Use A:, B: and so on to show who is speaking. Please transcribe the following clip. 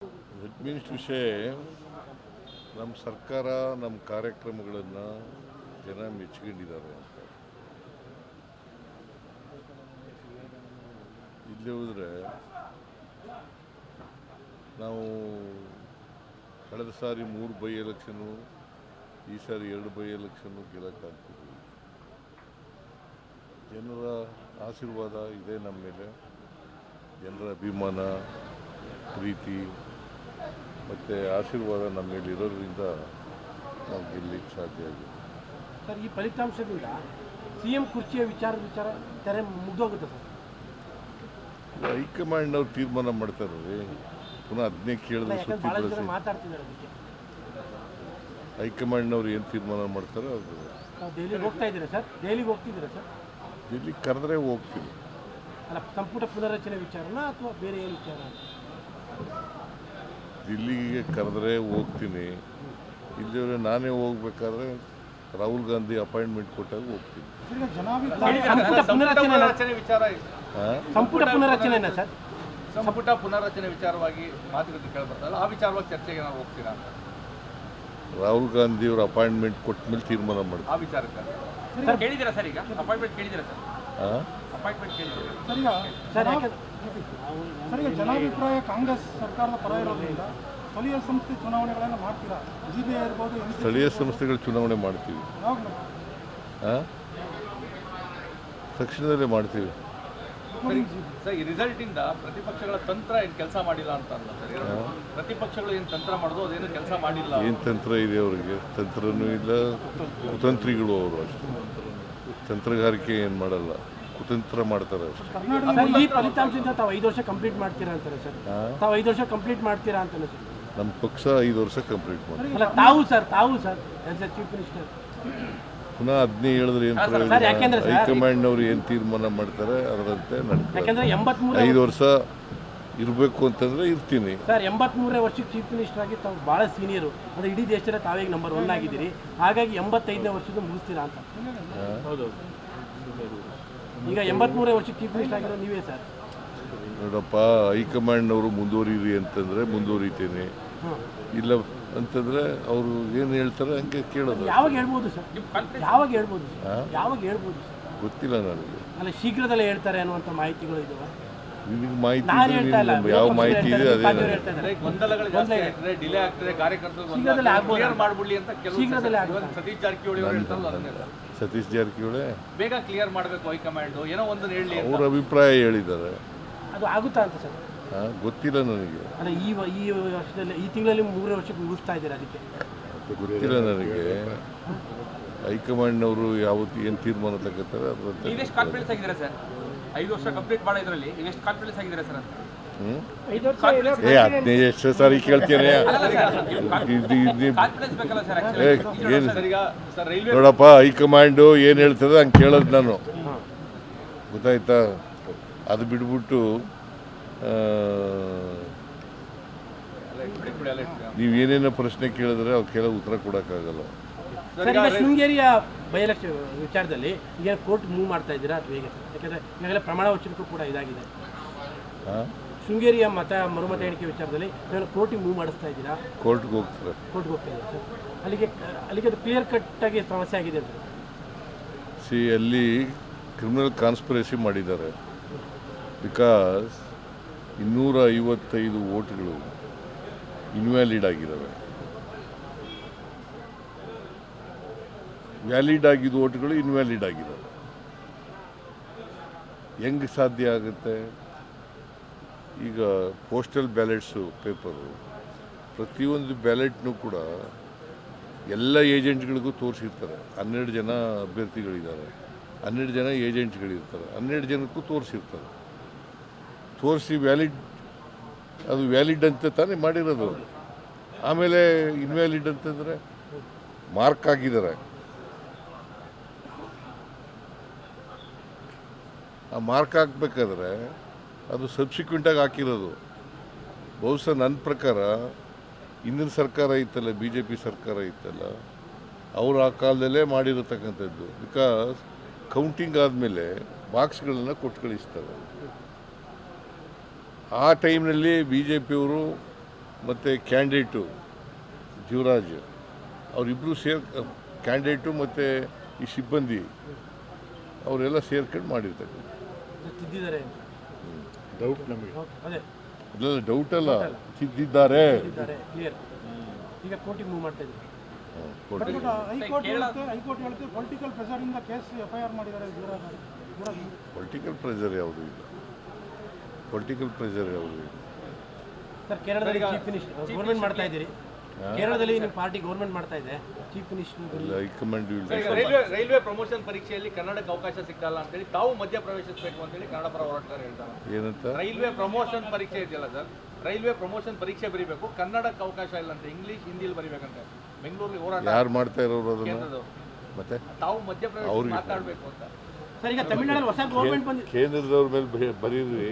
A: Web ministry ವಿಷಯ ನಮ್ಮ ಸರ್ಕಾರ ನಮ್ಮ ಕಾರ್ಯಕ್ರಮಗಳನ್ನು ಜನ ಮೆಚ್ಕೊಂಡಿದ್ದಾರೆ ಅಂತ. ಇಲ್ಲಿ ಹೋದರೆ ನಾವು ಕಳೆದ ಸಾರಿ 3 ಬೈ ಎಲೆಕ್ಷನ್ನು, ಈ ಸಾರಿ 2 ಬೈ ಎಲೆಕ್ಷನ್ನು ಗೆಲ್ಲಕ್ಕಾಗ್ತಿದ್ವಿ. ಜನರ ಆಶೀರ್ವಾದ ಇದೆ ನಮ್ಮ ಮೇಲೆ, ಜನರ ಅಭಿಮಾನ, ಪ್ರೀತಿ ಮತ್ತು ಆಶೀರ್ವಾದ ನಮ್ಮ ಮೇಲೆ ಇರೋದ್ರಿಂದ ನಾವು ಗೆಲ್ಲಲಿಕ್ಕೆ ಸಾಧ್ಯ ಆಗಿದೆ.
B: ಸರ್, ಈ ಫಲಿತಾಂಶದಿಂದ CM ಕುರ್ಚಿಯ ವಿಚಾರ ತೆರೆ ಮುಗಿದೋಗುತ್ತೆ ಸರ್.
A: ಹೈಕಮಾಂಡ್ನವ್ರು ತೀರ್ಮಾನ ಮಾಡ್ತಾರೆ. ಪುನಃ ಅದನ್ನೇ ಕೇಳಿದ್ರೆ ಸುತ್ತಿ ಬಳಸಿ
B: ಮಾತಾಡ್ತಿದ್ದಾರೆ. ಅದಕ್ಕೆ
A: ಹೈಕಮಾಂಡ್ನವ್ರು ಏನು ತೀರ್ಮಾನ ಮಾಡ್ತಾರೆ ಅದು.
B: ದೆಹಲಿಗೆ ಹೋಗ್ತಾ ಇದ್ದೀರಾ ಸರ್? ದೆಹಲಿಗೆ ಹೋಗ್ತಿದ್ದೀರಾ ಸರ್?
A: ಇಲ್ಲಿ ಕರೆದ್ರೆ ಹೋಗ್ತೀವಿ.
B: ಅಲ್ಲ, ಸಂಪುಟ ಪುನರಚನೆ ವಿಚಾರನ ಅಥವಾ ಬೇರೆ ಏನು ವಿಚಾರ?
A: ದಿಲ್ಲಿಗೆ ಕರೆದ್ರೆ ಹೋಗ್ತೀನಿ. ಇಲ್ಲಿವರೆ ನಾನೇ ಹೋಗ್ಬೇಕಾದ್ರೆ ರಾಹುಲ್ ಗಾಂಧಿ ಅಪಾಯಿಂಟ್ಮೆಂಟ್ ಕೊಟ್ಟಾಗ ಹೋಗ್ತೀನಿ.
B: ಸಂಪುಟ ಪುನರಚನೆ ಸರ್,
C: ಸಂಪುಟ ಪುನರಚನೆ ವಿಚಾರವಾಗಿ ಮಾತುಕತೆ ಕೇಳಬರ್ತಲ್ಲ, ಆ ವಿಚಾರವಾಗಿ ಚರ್ಚೆಗೆ ನಾವು ಹೋಗ್ತೀರಾ ಅಂತ?
A: ರಾಹುಲ್ ಗಾಂಧಿ ಅವರು ಅಪಾಯಿಂಟ್ಮೆಂಟ್ ಕೊಟ್ಟ ಮೇಲೆ ತೀರ್ಮಾನ ಮಾಡ್ತಾರೆ.
C: ಆ ವಿಚಾರಕ್ಕೆ ಕೇಳಿದ್ದೀರಾ ಸರ್? ಈಗ ಅಪಾಯಿಂಟ್ಮೆಂಟ್ ಕೇಳಿದ್ದೀರಾ ಸರ್? ಅಪಾಯಿಂಟ್ಮೆಂಟ್ ಕೇಳಿದ್ದೀರಾ
B: ಸರ್? ಈಗ ಜನಾಭಿಪ್ರಾಯ ಕಾಂಗ್ರೆಸ್ ಸರ್ಕಾರದ ಪರ ಇರೋದ್ರಿಂದ ಸ್ಥಳೀಯ ಸಂಸ್ಥೆ ಚುನಾವಣೆಗಳನ್ನು ಮಾಡ್ತೀರಾ? GBI ಇರ್ಬೋದು,
A: ಸ್ಥಳೀಯ ಸಂಸ್ಥೆಗಳ ಚುನಾವಣೆ ಮಾಡ್ತೀವಿ. ತಕ್ಷಣದಲ್ಲೇ ಮಾಡ್ತೀವಿ.
C: ಸರ್, ಈ ರಿಸಲ್ಟಿಂದ ಪ್ರತಿಪಕ್ಷಗಳ ತಂತ್ರ ಏನು ಕೆಲಸ ಮಾಡಿಲ್ಲ ಅಂತ ಅಲ್ಲ ಸರ್? ಪ್ರತಿಪಕ್ಷಗಳು ಏನು ತಂತ್ರ ಮಾಡೋದು ಅದೇನು ಕೆಲಸ ಮಾಡಿಲ್ಲ.
A: ಏನು ತಂತ್ರ ಇದೆ ಅವರಿಗೆ? ತಂತ್ರನೂ ಇಲ್ಲ, ಕುತಂತ್ರಿಗಳು ಅವರು ಅಷ್ಟೇ. ತಂತ್ರಗಾರಿಕೆ ಏನು ಮಾಡಲ್ಲ, ಕುತಂತ್ರ ಮಾಡ್ತಾರೆ ಅಷ್ಟೇ.
B: ಈ ಫಲಿತಾಂಶದಿಂದ ತಾವು 5 ವರ್ಷ ಕಂಪ್ಲೀಟ್ ಮಾಡ್ತೀರಾ ಅಂತಾರೆ ಸರ್? ತಾವು 5 ವರ್ಷ ಕಂಪ್ಲೀಟ್ ಮಾಡ್ತೀರಾ ಅಂತಾನೆ ಸರ್?
A: ನಮ್ಮ ಪಕ್ಷ 5 ವರ್ಷ ಕಂಪ್ಲೀಟ್ ಮಾಡ್ತೀವಿ.
B: ಅಲ್ಲ, ತಾವು sir as A chief minister
A: ಪುನಃ ಅದನ್ನೇ ಹೇಳಿದ್ರೆ ಏನು ಪ್ರಯೋಜನ? ಹೈಕಮಾಂಡ್ನವ್ರು ಏನು ತೀರ್ಮಾನ ಮಾಡ್ತಾರೆ ಅದರಂತೆ ನಡ್ತಾರೆ.
B: ಯಾಕಂದ್ರೆ
A: 5 ವರ್ಷ ಇರಬೇಕು ಅಂತಂದ್ರೆ ಇರ್ತೀನಿ
B: ಸರ್. 83ನೇ ವರ್ಷಕ್ಕೆ ಚೀಫ್ ಮಿನಿಸ್ಟರ್ ಆಗಿ ತಾವು ಭಾಳ ಸೀನಿಯರು, ಅಂದರೆ ಇಡೀ ದೇಶದಲ್ಲಿ ತಾವೇ ನಂಬರ್ 1 ಆಗಿದ್ದೀರಿ. ಹಾಗಾಗಿ 85ನೇ ವರ್ಷದ ಮುಗಿಸ್ತೀರಾ ಅಂತ? ಹೌದು. ಈಗ 83ನೇ ವರ್ಷಕ್ಕೆ ಚೀಫ್ ಮಿನಿಸ್ಟರ್ ಆಗಿರೋ ನೀವೇ ಸರ್.
A: ನೋಡಪ್ಪ, ಹೈಕಮಾಂಡ್ನವರು ಮುಂದುವರಿರಿ ಅಂತಂದ್ರೆ ಮುಂದುವರಿತೇನೆ, ಇಲ್ಲ ಅಂತಂದ್ರೆ ಅವರು ಏನು ಹೇಳ್ತಾರೆ ಹಂಗೆ ಕೇಳೋದು.
B: ಯಾವಾಗ ಹೇಳ್ಬೋದು ಸರ್? ಯಾವಾಗ ಹೇಳ್ಬೋದು ಸರ್?
A: ಗೊತ್ತಿಲ್ಲ ನನಗೆ.
B: ಅಲ್ಲ, ಶೀಘ್ರದಲ್ಲೇ ಹೇಳ್ತಾರೆ ಅನ್ನುವಂಥ ಮಾಹಿತಿಗಳು ಇದಾವೆ.
A: ನಿಮಗೆ ಮಾಹಿತಿ ಇದ್ರೆ ಯಾವ ಮಾಹಿತಿ ಇದೆ ಅದೇ.
C: ಗೊಂದಲಗಳು ಜಾಸ್ತಿ ಆಗ್ತದೆ, ಡಿಲೇ ಆಗ್ತದೆ, ಕಾರ್ಯಕರ್ತರು ಕ್ಲಿಯರ್ ಮಾಡ್ಬಿಡ್ಲಿ ಅಂತ ಕೆಲವು ಸತೀಶ್ ಜಾರಕಿಹೊಳಿ ಅವರು ಹೇಳ್ತಾರಲ್ಲ ಅದನ್ನೇ.
A: ಸತೀಶ್ ಜಾರಕಿಹೊಳಿ
C: ಬೇಗ ಕ್ಲಿಯರ್ ಮಾಡಬೇಕು ಹೈಕಮಾಂಡ್, ಏನೋ ಒಂದು ಹೇಳಿ
A: ಅವ್ರ ಅಭಿಪ್ರಾಯ ಹೇಳಿದ್ದಾರೆ.
B: ಅದು ಆಗುತ್ತಾ ಅಂತ ಸರ್?
A: ಗೊತ್ತಿಲ್ಲ ನನಗೆ.
B: ಅಲ್ಲ, ಈ ವರ್ಷದಲ್ಲಿ, ಈ ತಿಂಗಳಲ್ಲಿ 3 ವರ್ಷಕ್ಕೆ ಮುಗಿಸ್ತಾ ಇದ್ದಾರೆ, ಅದಕ್ಕೆ
A: ಗೊತ್ತಿಲ್ಲ ನನಗೆ. ಹೈಕಮಾಂಡ್ನವರು ಯಾವತ್ತು ಏನು ತೀರ್ಮಾನ ತಗೋತಾರೆ ಅದರಂತೆ.
C: ನೀವೆಷ್ಟು ಕಾನ್ಫಿಡೆನ್ಸ್ ಆಗಿದ್ದೀರಾ ಸರ್? 5 ವರ್ಷ ಕಂಪ್ಲೀಟ್ ಮಾಡೋ ಇದರಲ್ಲಿ ನೀವೆಷ್ಟು ಕಾನ್ಫಿಡೆನ್ಸ್ ಆಗಿದ್ದೀರಾ ಸರ್ ಅಂತ?
A: ಹದಿನೈದು ಎಷ್ಟು ಸಾರಿ ಕೇಳ್ತೇನೆ. ನೋಡಪ್ಪ, ಹೈಕಮಾಂಡು ಏನು ಹೇಳ್ತದೆ ಹಂಗೆ ಕೇಳೋದು ನಾನು, ಗೊತ್ತಾಯ್ತಾ? ಅದು ಬಿಟ್ಬಿಟ್ಟು ನೀವೇನೇನೋ ಪ್ರಶ್ನೆ ಕೇಳಿದ್ರೆ ಅವಕ್ಕೆಲ್ಲ ಉತ್ತರ ಕೊಡೋಕ್ಕಾಗಲ್ಲ.
B: ಶೃಂಗೇರಿಯ ಬೈ ಎಲೆಕ್ಷನ್ ವಿಚಾರದಲ್ಲಿ ಈಗ ಕೋರ್ಟ್ ಮೂವ್ ಮಾಡ್ತಾ ಇದ್ದೀರಾ ಅಥವಾ ಹೇಗೆ? ಯಾಕಂದರೆ ಈಗಾಗಲೇ ಪ್ರಮಾಣ ವಚನಕ್ಕೂ ಕೂಡ ಇದಾಗಿದೆ. ಶೃಂಗೇರಿಯ ಮರುಮತ ಎಣಿಕೆ ವಿಚಾರದಲ್ಲಿ ಕೋರ್ಟಿಗೆ ಮೂವ್ ಮಾಡಿಸ್ತಾ ಇದ್ದೀರಾ?
A: ಕೋರ್ಟ್ಗೆ ಹೋಗ್ತಾರೆ.
B: ಕೋರ್ಟ್ಗೆ ಹೋಗ್ತಾ ಇದ್ದೀರಾ ಸರ್? ಅಲ್ಲಿಗೆ ಅದು ಕ್ಲಿಯರ್ ಕಟ್ಟಾಗಿ ಸಮಸ್ಯೆ ಆಗಿದೆ ಸರ್.
A: ಅಲ್ಲಿ ಕ್ರಿಮಿನಲ್ ಕಾನ್ಸ್ಪಿರಸಿ ಮಾಡಿದ್ದಾರೆ. ಬಿಕಾಸ್ 255 ವೋಟ್ಗಳು ಇನ್ವ್ಯಾಲಿಡ್ ಆಗಿದ್ದಾವೆ. ವ್ಯಾಲಿಡ್ ಆಗಿದ್ದ ವೋಟ್ಗಳು ಇನ್ವ್ಯಾಲಿಡ್ ಆಗಿದ್ದಾವೆ. ಹೆಂಗೆ ಸಾಧ್ಯ ಆಗುತ್ತೆ? ಈಗ ಪೋಸ್ಟಲ್ ಬ್ಯಾಲೆಟ್ಸು ಪೇಪರು, ಪ್ರತಿಯೊಂದು ಬ್ಯಾಲೆಟ್ನೂ ಕೂಡ ಎಲ್ಲ ಏಜೆಂಟ್ಗಳಿಗೂ ತೋರಿಸಿರ್ತಾರೆ. 12 ಜನ ಅಭ್ಯರ್ಥಿಗಳಿದ್ದಾರೆ, 12 ಜನ ಏಜೆಂಟ್ಗಳಿರ್ತಾರೆ, 12 ಜನಕ್ಕೂ ತೋರಿಸಿರ್ತಾರೆ. ತೋರಿಸಿ ಅದು ವ್ಯಾಲಿಡ್ ಅಂತ ತಾನೇ ಮಾಡಿರೋದು. ಆಮೇಲೆ ಇನ್ವ್ಯಾಲಿಡ್ ಅಂತಂದರೆ ಮಾರ್ಕ್ ಆಗಿದ್ದಾರೆ. ಆ ಮಾರ್ಕ್ ಹಾಕ್ಬೇಕಾದ್ರೆ ಅದು ಸಬ್ಸಿಕ್ವೆಂಟಾಗಿ ಹಾಕಿರೋದು. ಬಹುಶಃ ನನ್ನ ಪ್ರಕಾರ ಹಿಂದಿನ ಸರ್ಕಾರ ಇತ್ತಲ್ಲ, BJP ಸರ್ಕಾರ ಇತ್ತಲ್ಲ, ಅವರು ಆ ಕಾಲದಲ್ಲೇ ಮಾಡಿರತಕ್ಕಂಥದ್ದು. ಬಿಕಾಸ್ ಕೌಂಟಿಂಗ್ ಆದಮೇಲೆ ಬಾಕ್ಸ್ಗಳನ್ನು ಕೊಟ್ಟು ಕಳಿಸ್ತಾರೆ. ಆ ಟೈಮ್ನಲ್ಲಿ BJP ಅವರು ಮತ್ತು ಕ್ಯಾಂಡಿಡೇಟು ಜೀವರಾಜ್ ಅವರಿಬ್ಬರು ಕ್ಯಾಂಡಿಡೇಟು ಮತ್ತು ಈ ಸಿಬ್ಬಂದಿ ಅವರೆಲ್ಲ ಸೇರ್ಕೊಂಡು ಮಾಡಿರ್ತಕ್ಕಂಥ
B: ತಿದ್ದಿದ್ದಾರೆ ಅಂತ
A: ಡೌಟ್ ನಮಗೆ
B: ಅದೇ
A: ಇಲ್ಲ ಡೌಟ್ ಅಲ್ಲ ತಿದ್ದಿದ್ದಾರೆ
B: ಕ್ಲಿಯರ್ ಈಗ ಕೋರ್ಟಿಗೆ ಮೂವ್ ಮಾಡ್ತಾ ಇದ್ದೀವಿ
D: ಹೈಕೋರ್ಟ್ ಹೇಳುತ್ತೆ ಪೊಲಿಟಿಕಲ್ ಪ್ರೆಷರಿಂದ ಕೇಸ್ FIR ಮಾಡಿದ್ದಾರೆ
A: ಪೊಲಿಟಿಕಲ್ ಪ್ರೆಷರ್ ಯಾವುದೂ ಇಲ್ಲ ಪೊಲಿಟಿಕಲ್ ಪ್ರೆಷರ್ ಯಾವುದೂ ಇಲ್ಲ
B: ಸರ್ ಕೇರಳದಲ್ಲಿ ಚೀಫ್ ಮಿನಿಸ್ಟರ್ ಗೌರ್ಮೆಂಟ್ ಮಾಡ್ತಾ ಇದ್ದೀರಿ ಕೇರಳದಲ್ಲಿ ನಿಮ್ಮ ಪಾರ್ಟಿ ಗೌರ್ಮೆಂಟ್ ಮಾಡ್ತಾ ಇದೆ ಚೀಫ್ ಮಿನಿಸ್ಟರ್
A: ಇಲ್ಲ ಹೈಕಮಾಂಡ್
C: ರೈಲ್ವೆ ಪ್ರಮೋಷನ್ ಪರೀಕ್ಷೆಯಲ್ಲಿ ಕನ್ನಡಕ್ಕೆ ಅವಕಾಶ ಸಿಕ್ಕಲ್ಲ ಅಂತೇಳಿ ತಾವು ಮಧ್ಯ ಪ್ರವೇಶಿಸಬೇಕು ಅಂತೇಳಿ ಕನ್ನಡ ಪರ ಹೋರಾಟಗಾರ ಹೇಳ್ತಾರೆ.
A: ಏನಂತ
C: ರೈಲ್ವೆ ಪ್ರಮೋಷನ್ ಪರೀಕ್ಷೆ ಇದೆಯಲ್ಲ ಸರ್, ರೈಲ್ವೆ ಪ್ರಮೋಷನ್ ಪರೀಕ್ಷೆ ಬರೀಬೇಕು, ಕನ್ನಡಕ್ಕೆ ಅವಕಾಶ ಇಲ್ಲ ಅಂತ, ಇಂಗ್ಲಿಷ್ ಹಿಂದಿಲಿ ಬರೀಬೇಕಂತೆ. ಬೆಂಗಳೂರಲ್ಲಿ ಹೋರಾಟ
A: ಯಾರು ಮಾಡ್ತಾ ಇರೋರು ಅದನ್ನು
C: ಕೇಂದ್ರದವರು.
A: ಮತ್ತೆ
C: ತಾವು ಮಧ್ಯ ಪ್ರವೇಶ ಮಾತಾಡಬೇಕು ಅಂತ.
B: ಸರ್ ಈಗ ತಮಿಳುನಾಡಲ್ಲಿ ಹೊಸ ಗೌರ್ಮೆಂಟ್ ಬಂದಿದೆ
A: ಕೇಂದ್ರದವ್ರ ಮೇಲೆ ಬರೀರಿ